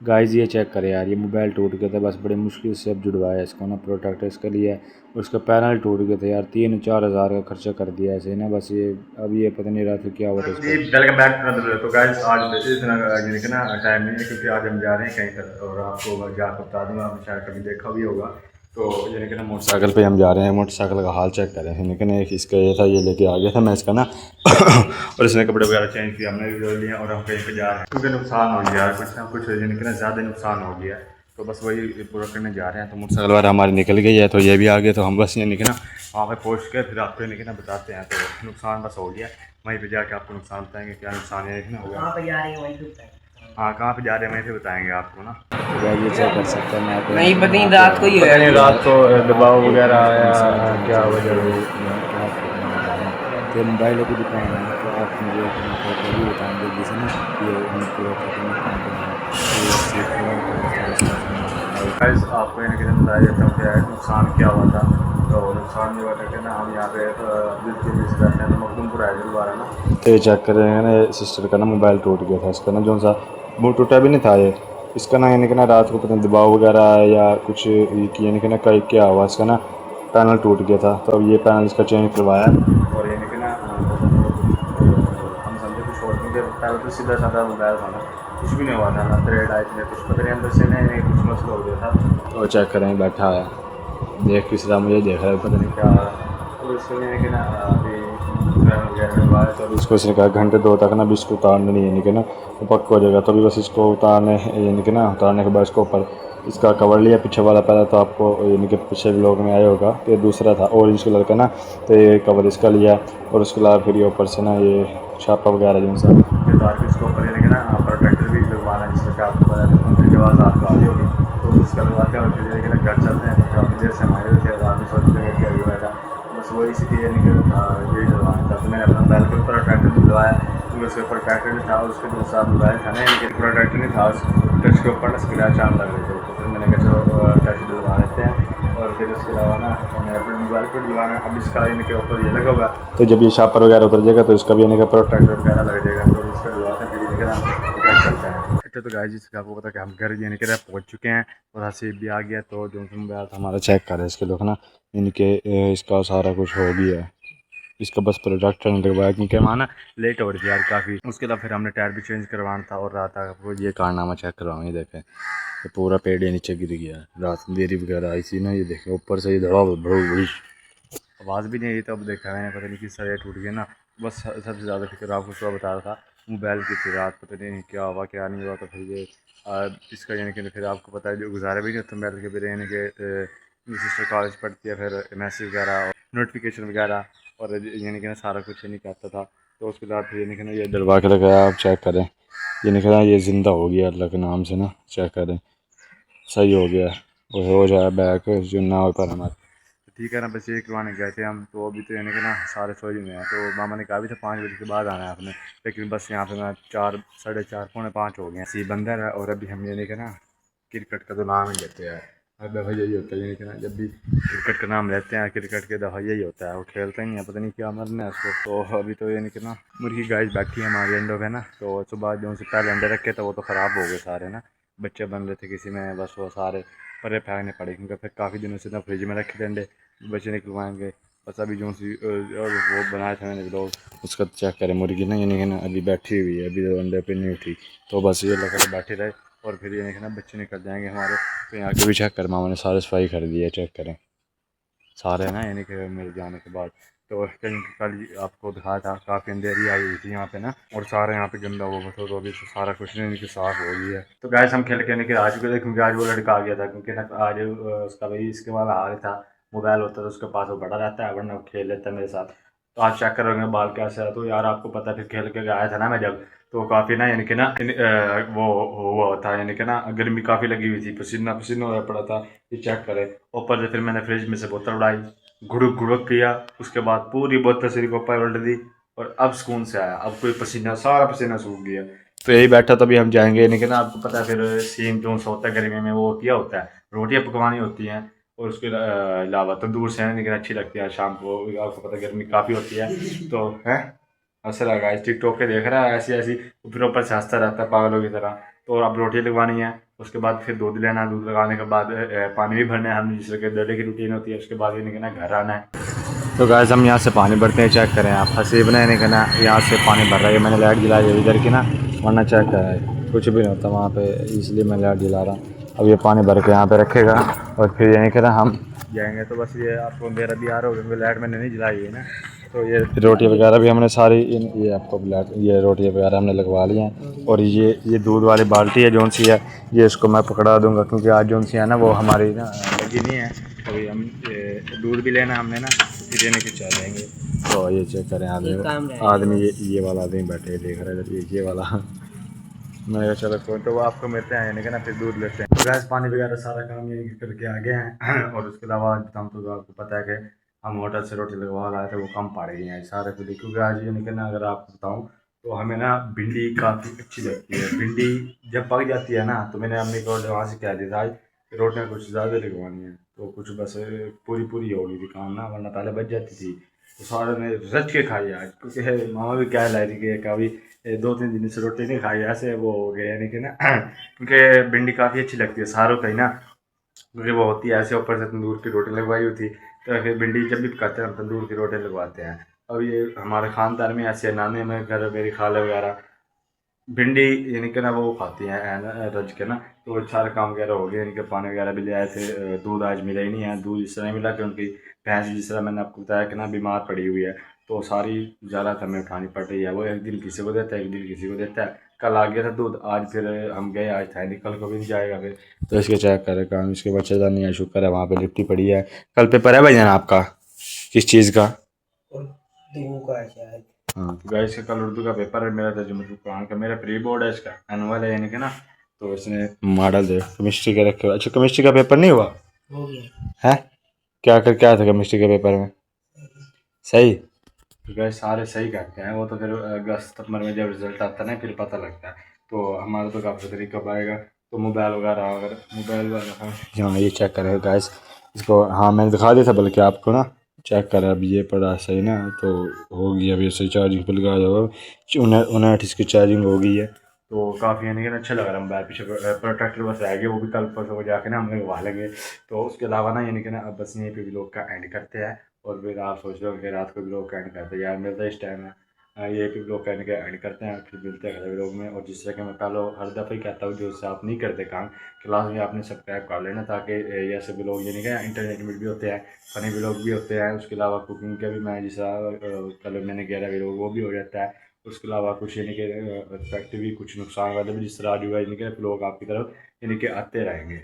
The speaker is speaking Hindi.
गाइस ये चेक करें यार, ये मोबाइल टूट गया था, बस बड़े मुश्किल से अब जुड़वाया इसको ना, प्रोटेक्टर इसके लिए। उसका पैनल टूट गया था यार, 3-4 हज़ार का खर्चा कर दिया ऐसे ना, बस ये अब ये पता नहीं रात को क्या हुआ था इसको। Welcome back to another. तो गाइस आज वैसे इतना यानी कि ना टाइम नहीं है क्योंकि आज हम जा रहे हैं कहीं पर और आपको मैं जाकर बता दूंगा, आपने शायद कभी देखा भी होगा। तो यानी कि ना मोटरसाइकिल पे हम जा रहे हैं, मोटरसाइकिल का हाल चेक करें। यानी कि ना एक इसका ये था, ये लेके आ गया था मैं इसका ना और इसने कपड़े वगैरह चेंज किया, हमने भी लिए और हम कहीं पे जा रहे हैं क्योंकि नुकसान हो गया कुछ ना कुछ, यानी कि ना ज़्यादा नुकसान हो गया। तो बस वही पूरा करने जा रहे हैं। तो मोटरसाइकिल वाला हमारी निकल गई है, तो ये भी आ गया। तो हम बस यानी कि ना वहाँ पे पहुँच के फिर आपको यानी कि ना बताते हैं। तो नुकसान बस हो गया, वहीं पे जाके आपको नुकसान बताएंगे क्या नुकसान है ना होगा। कहाँ पे जा रहे हैं वहीं पे बताएंगे। हाँ कहाँ पे जा रहे हैं वहीं पे बताएंगे आपको ना। तो गाइस ये चेक कर सकते हैं, मैं तो नहीं यानी कि पता ना नहीं आपको रात को ही पता होया नहीं कि रात को दबाव ये वगैरह अपनी आया सलाह देना क्या चाहूँगा वजह कि हुई। मैं आपको बताने जा रहा हूँ कि मोबाइलों की दुकान है, तो आप मुझे कॉन्टैक्ट भी बताएं जल्दी से ना, ये हम पूरा करने काम करेंगे, तो ये इससे पूरा करके सारा समस्या हमारा हल हो। गाइस आपको यानी कि बताया जाता हूँ क्या है नुकसान क्या हुआ था। तो नुकसान ये हुआ था कि ना हम यहाँ पे दिल्ली में से रहते हैं तो मखदूमपुर है दोबारा ना। तो ये चेक करेंगे ना, सिस्टर का ना मोबाइल टूट गया था इसका ना, जो सा वो टूटा भी नहीं था ये इसका ना, यानी कि ना रात को पता नहीं दबाव वगैरह आया या कुछ यानी कि ना कहीं क्या हुआ इसका ना, पैनल टूट गया था। तो अब ये पैनल इसका चेंज करवाया और यानी कि ना हम समझे कुछ और क्योंकि पहले तो सीधा साधा मोबाइल था ना, कुछ भी नहीं हुआ था ना, थ्रेड आई थी कुछ पता नहीं अंदर से नहीं कुछ मसला हो गया था। तो चेक करें बैठा है, देख किस तरह मुझे देख रहा है पता नहीं क्या। तो इसलिए कि ना अभी वगैरह डलवाया तो इसको इसने कहा घंटे दो तक ना भी इसको उतारना नहीं है, यानी कि ना वो पक्का हो जाएगा। तो अभी बस इसको उतारने यानी कि ना उतारने के बाद इसको ऊपर इसका कवर लिया पीछे वाला। पहले तो आपको यानी कि पिछले ब्लॉग में आया होगा, तो ये दूसरा था ऑरेंज कलर का ना, तो ये कवर इसका लिया और उसके अलावा फिर ये ऊपर से ना ये छापा वगैरह जो सा उतार के इसको ऊपर यानी कि ना प्रोटेक्टर भी लगवाना है, जिससे कि आपको पता है घंटे के बाद आपको आ रही होगी। तो उसका लगवाते हैं और फिर यानी कि घर चलते हैं। तो काफ़ी देर से हमारे थे और आदमी सोचते हैं क्या हुआ था, बस वही इसी यानी कि यही डलवाना था। तो मैंने अपना मोबाइल के ऊपर ट्रैक्टर भी डलवाया क्योंकि उसके ऊपर ट्रैक्टर नहीं था, उसके जो साथ मोबाइल था ना यानी कि पूरा ट्रैक्टर नहीं था, तो उसके ऊपर ना स्क्रैच आने लग रहे थे। तो फिर मैंने कहा चलो ट्रैक्टर डलवा लेते हैं। और फिर उसके अलावा ना मैंने अपने मोबाइल पर डलवाना, अब इसका यानी कि ऊपर ये लगा होगा, तो जब ये शापर वगैरह उतर जाएगा तो इसका भी यानी कि पूरा ट्रैक्टर वगैरह लग जाएगा। तो इसका डलवाते हैं फिर यानी कि ना घर चलते हैं। अच्छा तो गाइस जिसका आपको पता है कि हम घर यानी कि पहुँच चुके हैं और हसीब भी आ गया। तो जो मोबाइल था हमारा चेक कर रहे हैं इसके लोग ना, यानी कि इसका सारा कुछ हो गया है, इसका बस प्रोडक्ट नहीं लगवाया क्योंकि वहाँ ना लेट हो रही थी यार काफ़ी। उसके बाद फिर हमने टायर भी चेंज करवाना था और रात आपको ये कारनामा चेक करवाऊँ, ये देखें ये पूरा पेड़ ये नीचे गिर गया, रात अंधेरी वगैरह आई थी ना, ये देखें ऊपर से ये धड़ा बड़ी आवाज़ भी नहीं आई। तब देखा मैंने पता नहीं किस तरह टूट गया ना। बस सबसे ज़्यादा फिक्र आपको सुबह बता रहा था मोबाइल की थी, रात पता नहीं क्या हुआ क्या नहीं हुआ। तो फिर ये इसका यानी कि फिर आपको पता है जो गुजारा भी नहीं होता मोबाइल के, फिर यानी कि सिस्टर कॉलेज पढ़ती है, फिर मैसेज वगैरह और नोटिफिकेशन वगैरह और यानी कि ना सारा कुछ नहीं करता था। तो उसके बाद फिर यानी कि ना ये डलवा के लगाया, आप चेक करें यानी कि ना ये ज़िंदा हो गया अल्लाह के नाम से ना, चेक करें सही हो गया और हो जाए बैक जो ना हो पर हमारे। ठीक है ना, बस ये करवाने गए थे हम। तो अभी तो यानी कि ना सारे सोए हुए हैं। तो मामा ने कहा भी था 5 बजे के बाद आना है आपने, लेकिन बस यहाँ पे मैं 4, 4:30, 4:45 हो गए हैं। सी बंदर है और अभी हम यानी कि ना क्रिकेट का तो नाम ही लेते हैं, हर दफ़ा यही होता है यानी कि ना जब भी क्रिकेट का नाम लेते हैं क्रिकेट के दफ़ा यही होता है, वो खेलते ही हैं पता नहीं क्या मरना है उसको। तो अभी तो यानी कि ना मुर्गी गाइस बैठी है हमारी अंडों पे ना। तो सुबह जो उनसे पहले अंडे रखे थे वो तो ख़राब हो गए सारे ना, बच्चे बन रहे थे किसी में, बस वो सारे परे फेंकने पड़े क्योंकि फिर काफ़ी दिनों से ना फ्रिज में रखे थे अंडे, बच्चे निकलवाएंगे। बस अभी जो सी और वो बनाए थे मैंने लोग, उसका चेक करें मुर्गी ना यानी कि ना अभी बैठी हुई है, अभी तो अंडे पे नहीं उठी। तो बस ये लगा बैठे रहे और फिर यानी कि ना बच्चे निकल जाएंगे हमारे। तो यहाँ के भी चेक कर, मामा ने सारे सफाई कर दी है, चेक करें सारे ना यानी कि मेरे जाने के बाद। तो कल आपको दिखाया था काफ़ी अंधेरी आई हुई थी यहाँ पे ना, और सारा यहाँ पे गंदा हुआ था। तो अभी तो सारा कुछ नहीं कि साफ़ हो गई है। तो गैस हम खेल के आज चुके थे क्योंकि आज वो लड़का आ गया था, क्योंकि ना आज उसका भाई इसके वाला हाल था, मोबाइल होता है तो उसके पास वो बड़ा रहता है, वरना वो खेल लेता है मेरे साथ। तो आज चेक करोगे बाल कैसा है। तो यार आपको पता है फिर खेल के आया था ना मैं जब, तो काफ़ी ना यानी कि ना वो हुआ था, यानी कि ना गर्मी काफ़ी लगी हुई थी, पसीना पसीना हो पड़ा था। ये चेक करें ऊपर से फिर मैंने फ्रिज में से बोतल उड़ाई, गुड़क गुड़क किया, उसके बाद पूरी बोतल सिर के ऊपर उल्ट दी और अब सुकून से आया, अब कोई पसीना सारा पसीना सूख गया। तो यही बैठा तो अभी हम जाएंगे, लेकिन आपको पता है फिर सीन जो सा होता है गर्मी में वो किया होता है, रोटियां पकवानी होती हैं और उसके अलावा तंदूर से लेकिन अच्छी लगती है शाम को, आपको पता है गर्मी काफ़ी होती है। तो है ऐसा लगा इस टिकटॉक के देख रहा है ऐसी ऐसी, फिर ऊपर से हंसता रहता है पागलों की तरह। तो अब रोटी लगवानी है उसके बाद फिर दूध लेना, दूध लगाने के बाद पानी भी भरना है हमने, जिस तरह के डेली की रूटीन होती है। उसके बाद ये निकलना घर आना है। तो गाइस हम यहाँ से पानी भरते हैं, चेक करें आप, हसीब ने निकलना यहाँ से पानी भर रहा है। मैंने लाइट जलाई है इधर की ना, वरना चेक करें कुछ भी नहीं होता वहाँ पे, इसलिए मैं लाइट जला रहा हूँ। अब ये पानी भर के यहाँ पे रखेगा और फिर ये निकलना हम जाएंगे। तो बस ये आपको मेरा भी आ रहा होगा क्योंकि लाइट मैंने नहीं जलाई है ना। तो ये रोटी वगैरह भी हमने सारी ये आपको ये रोटी वगैरह हमने लगवा ली हैं। और ये दूध वाली बाल्टी है जौन सी है, ये इसको मैं पकड़ा दूंगा क्योंकि आज जौन सी है ना वो हमारी ना लगी नहीं है। अभी हम दूध भी लेना हमने ना, फिर लेने के चले जाएंगे। तो ये चेक करें आदमी ये वाला आदमी बैठे देख रहे हैं ये वाला मैंने कहा चलो कोई, तो वो आपको मिलते हैं यानी कि ना, फिर दूध लेते हैं। तो गैस पानी वगैरह सारा काम ये करके आ गए हैं। और उसके अलावा हम तो आपको पता है कि हम होटल से रोटी लगवा लाए थे, वो कम पड़ गई हैं सारे खुद ही, क्योंकि आज ये निकलना अगर आपको बताऊँ तो हमें ना भिंडी काफ़ी अच्छी लगती है। भिंडी जब पक जाती है ना, तो मैंने अम्मी को वहाँ से कह दिया था आज रोटियाँ कुछ ज़्यादा लगवानी है, तो कुछ बस पूरी पूरी हो गई थी काम ना, वरना पहले बच जाती थी। तो सारे ने रच के खाई आज, क्योंकि मामा भी क्या लाई थी कि कभी 2-3 दिन से रोटी नहीं खाई, ऐसे वो हो गया यानी कि ना। क्योंकि भिंडी काफ़ी अच्छी लगती है सारों का ही ना, क्योंकि वो होती है ऐसे ऊपर से तंदूर की रोटी लगवाई होती है। तो फिर भिंडी जब भी पकाते हैं हम तंदूर की रोटी लगवाते हैं। अब ये हमारे ख़ानदान में ऐसे नाने में घर मेरी खाला वगैरह भिंडी यानी कि ना वो खाती हैं रज के ना, तो सारा काम वगैरह हो गया। यानी कि पानी वगैरह भी ले आए थे, दूध आज मिला ही नहीं है। दूध इस तरह मिला कि उनकी भैंस जिस तरह मैंने आपको बताया कि ना बीमार पड़ी हुई है, तो सारी ज़्यादा हमें उठानी पड़ रही है। वो एक दिन किसी को देता है, एक दिन किसी को देता है। कल आ गया था दूध, आज फिर हम गए, आज था नहीं, कल को भी नहीं जाएगा फिर। तो इसके चेक करे काम, इसके बच्चेदार नहीं है, शुक्र है वहाँ पे लिपटी पड़ी है। कल पेपर है भैया आपका किस चीज़ का? उर्दू का शायद। हाँ तो गाइस का कल उर्दू का पेपर है, मेरा तर्जुमा कुरान का, मेरा प्री बोर्ड है, इसका एनुअल है यानी कि ना। तो इसने मॉडल दे केमिस्ट्री के रखे हुए। अच्छा केमिस्ट्री का पेपर नहीं हुआ हो गया। है? क्या था केमिस्ट्री के पेपर में? सही? तो गाइस सारे सही करते हैं, वो तो फिर अगस्त सितंबर में जब रिजल्ट आता है ना फिर पता लगता है। तो हमारा तो काफ़ी तरीका कब आएगा। तो मोबाइल वगैरह अगर मोबाइल वगैरह हाँ ये चेक करें गाइस इसको, हाँ मैंने दिखा दिया था बल्कि आपको ना, चेक करें अब ये पड़ा सही ना, तो होगी अभी सही चार्जिंग पर लगा होगा 59 इसकी चार्जिंग हो गई है। तो काफ़ी यानी कि अच्छा लग रहा है मोबाइल। पीछे प्रोटेक्टर बस रह गया, वो भी कल परसों को जाके ना हम लगवा लेंगे। तो उसके अलावा ना यानी कि ना अब बस यहीं पे व्लॉग का एंड करते हैं। और फिर आप सोच रहे हो कि रात को व्लॉग का एंड करते हैं, यार मिलता है इस टाइम है। ये भी व्लॉग का एंड करते हैं, फिर मिलते हैं अगले व्लॉग में। और जिस तरह कि मैं पहले हर दफ़ा ही कहता हूँ, जो उससे आप नहीं करते काम क्लास में आपने सब्सक्राइब कर लेना, ताकि ये ऐसे व्लॉग यानी कि इंटरटेनमेंट भी होते हैं, फनी व्लॉग भी होते हैं। उसके अलावा कुकिंग के भी मैं जैसा कल मैंने 11 व्लॉग वो भी हो जाता है। उसके अलावा कुछ यानी कि इफेक्ट भी, कुछ नुकसान वाले भी, जिस तरह आज हुआ यानी कि व्लॉग आपकी तरफ यानी कि आते रहेंगे।